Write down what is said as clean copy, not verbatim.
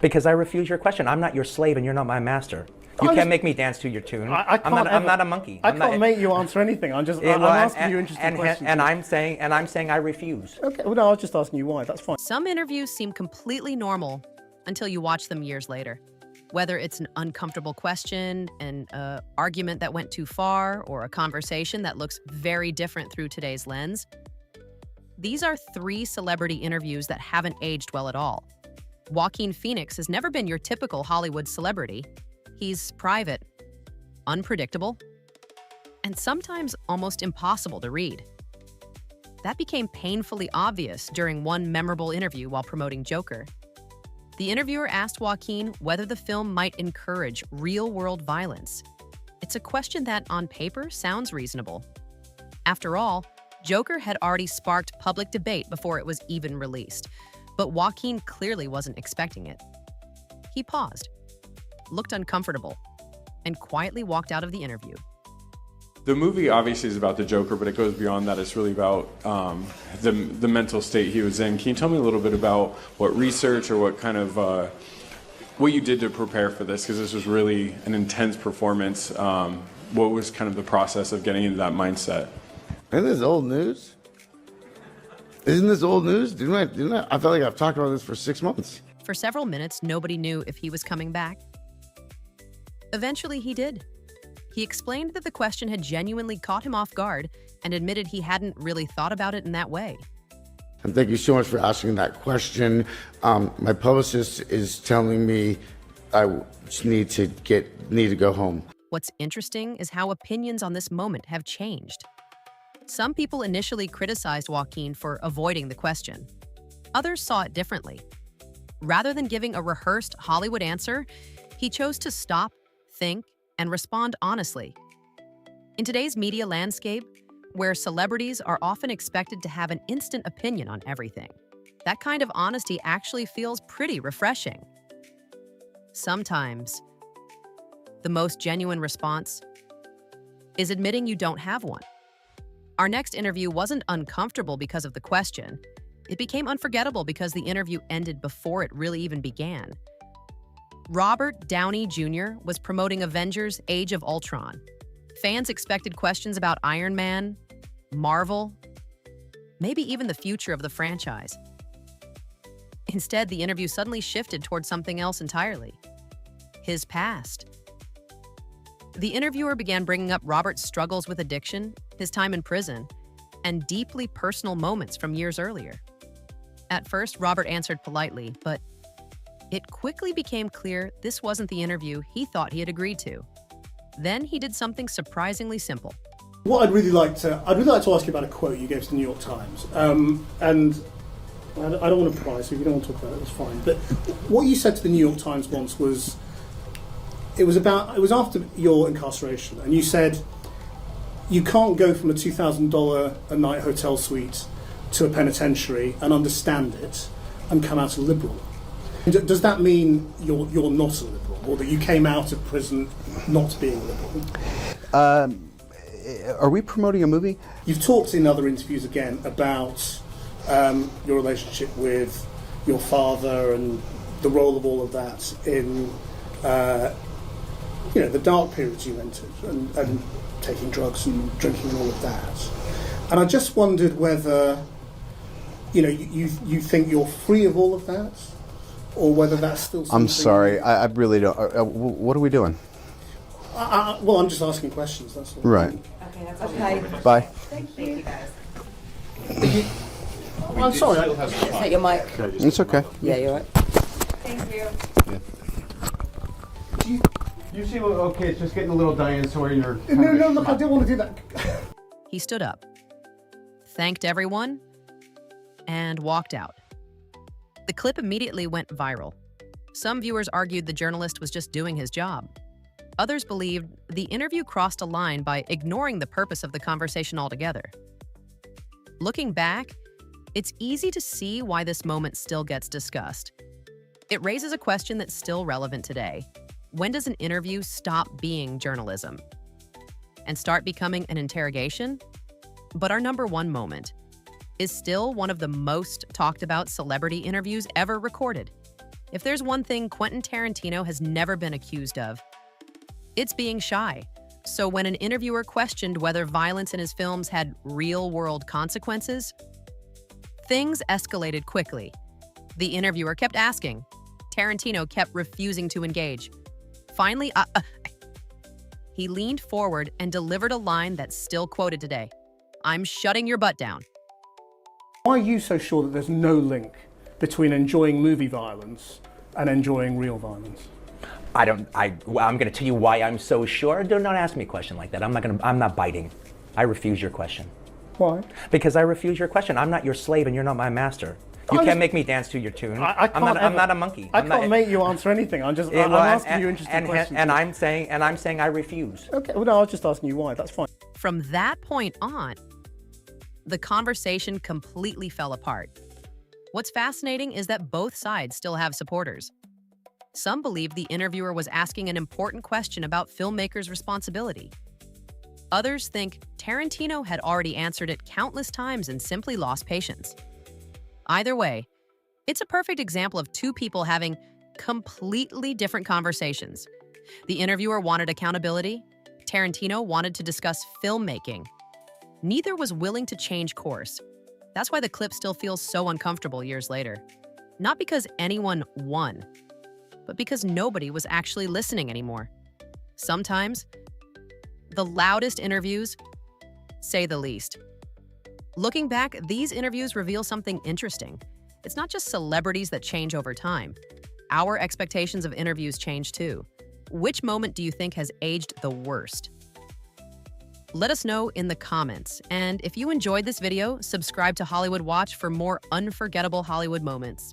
Because I refuse your question. I'm not your slave and you're not my master. You can't make me dance to your tune. I'm not a monkey. I can't make you answer anything. I'm asking you interesting questions. And I'm saying I refuse. Okay, well, no, I was just asking you why. That's fine. Some interviews seem completely normal until you watch them years later. Whether it's an uncomfortable question, an argument that went too far, or a conversation that looks very different through today's lens. These are 3 celebrity interviews that haven't aged well at all. Joaquin Phoenix has never been your typical Hollywood celebrity. He's private, unpredictable, and sometimes almost impossible to read. That became painfully obvious during one memorable interview while promoting Joker. The interviewer asked Joaquin whether the film might encourage real-world violence. It's a question that, on paper, sounds reasonable. After all, Joker had already sparked public debate before it was even released, but Joaquin clearly wasn't expecting it. He paused, looked uncomfortable, and quietly walked out of the interview. The movie obviously is about the Joker, but it goes beyond that. It's really about the mental state he was in. Can you tell me a little bit about what research or what kind of what you did to prepare for this? Because this was really an intense performance. What was kind of the process of getting into that mindset? Isn't this old news? Isn't this old news? I feel like I've talked about this for 6 months. For several minutes, nobody knew if he was coming back. Eventually, he did. He explained that the question had genuinely caught him off guard and admitted he hadn't really thought about it in that way. And thank you so much for asking that question. My publicist is telling me I just need to go home. What's interesting is how opinions on this moment have changed. Some people initially criticized Joaquin for avoiding the question. Others saw it differently. Rather than giving a rehearsed Hollywood answer, he chose to stop, think, and respond honestly. In today's media landscape, where celebrities are often expected to have an instant opinion on everything, that kind of honesty actually feels pretty refreshing. Sometimes, the most genuine response is admitting you don't have one. Our next interview wasn't uncomfortable because of the question. It became unforgettable because the interview ended before it really even began. Robert Downey Jr. was promoting Avengers: Age of Ultron. Fans expected questions about Iron Man, Marvel, maybe even the future of the franchise. Instead, the interview suddenly shifted towards something else entirely: his past. The interviewer began bringing up Robert's struggles with addiction, his time in prison, and deeply personal moments from years earlier. At first, Robert answered politely, but it quickly became clear this wasn't the interview he thought he had agreed to. Then he did something surprisingly simple. What I'd really like to ask you about a quote you gave to the New York Times. And I don't want to pry, so if you don't want to talk about it, that's fine. But what you said to the New York Times once was, it was after your incarceration, and you said, you can't go from a $2,000 a night hotel suite to a penitentiary and understand it and come out a liberal. Does that mean you're not a liberal, or that you came out of prison not being a liberal? Are we promoting a movie? You've talked in other interviews again about your relationship with your father and the role of all of that in the dark periods you went through and taking drugs and drinking and all of that. And I just wondered whether you think you're free of all of that, or whether that's still something... I'm sorry, I really don't... what are we doing? Well, I'm just asking questions, that's all. Right. Okay, that's okay. Bye. Thank you guys. Oh, I'm sorry. Take your mic. It's okay. Yeah, you're right. Thank you. You seem okay. It's just getting a little dinosaur in your... No, look, I didn't want to do that. He stood up, thanked everyone, and walked out. The clip immediately went viral. Some viewers argued the journalist was just doing his job. Others believed the interview crossed a line by ignoring the purpose of the conversation altogether. Looking back, it's easy to see why this moment still gets discussed. It raises a question that's still relevant today. When does an interview stop being journalism and start becoming an interrogation? But our number one moment is still one of the most talked about celebrity interviews ever recorded. If there's one thing Quentin Tarantino has never been accused of, it's being shy. So when an interviewer questioned whether violence in his films had real-world consequences, things escalated quickly. The interviewer kept asking. Tarantino kept refusing to engage. Finally, he leaned forward and delivered a line that's still quoted today. "I'm shutting your butt down." Why are you so sure that there's no link between enjoying movie violence and enjoying real violence? I'm going to tell you why I'm so sure. Do not ask me a question like that. I'm not biting. I refuse your question. Why? Because I refuse your question. I'm not your slave and you're not my master. You can't make me dance to your tune. I'm not a monkey. I can't make you answer anything. I'm asking you interesting questions. And I'm saying I refuse. Okay, well, no, I was just asking you why. That's fine. From that point on, the conversation completely fell apart. What's fascinating is that both sides still have supporters. Some believe the interviewer was asking an important question about filmmakers' responsibility. Others think Tarantino had already answered it countless times and simply lost patience. Either way, it's a perfect example of two people having completely different conversations. The interviewer wanted accountability. Tarantino wanted to discuss filmmaking. Neither was willing to change course. That's why the clip still feels so uncomfortable years later. Not because anyone won, but because nobody was actually listening anymore. Sometimes, the loudest interviews say the least. Looking back, these interviews reveal something interesting. It's not just celebrities that change over time. Our expectations of interviews change too. Which moment do you think has aged the worst? Let us know in the comments. And if you enjoyed this video, subscribe to Hollywood Watch for more unforgettable Hollywood moments.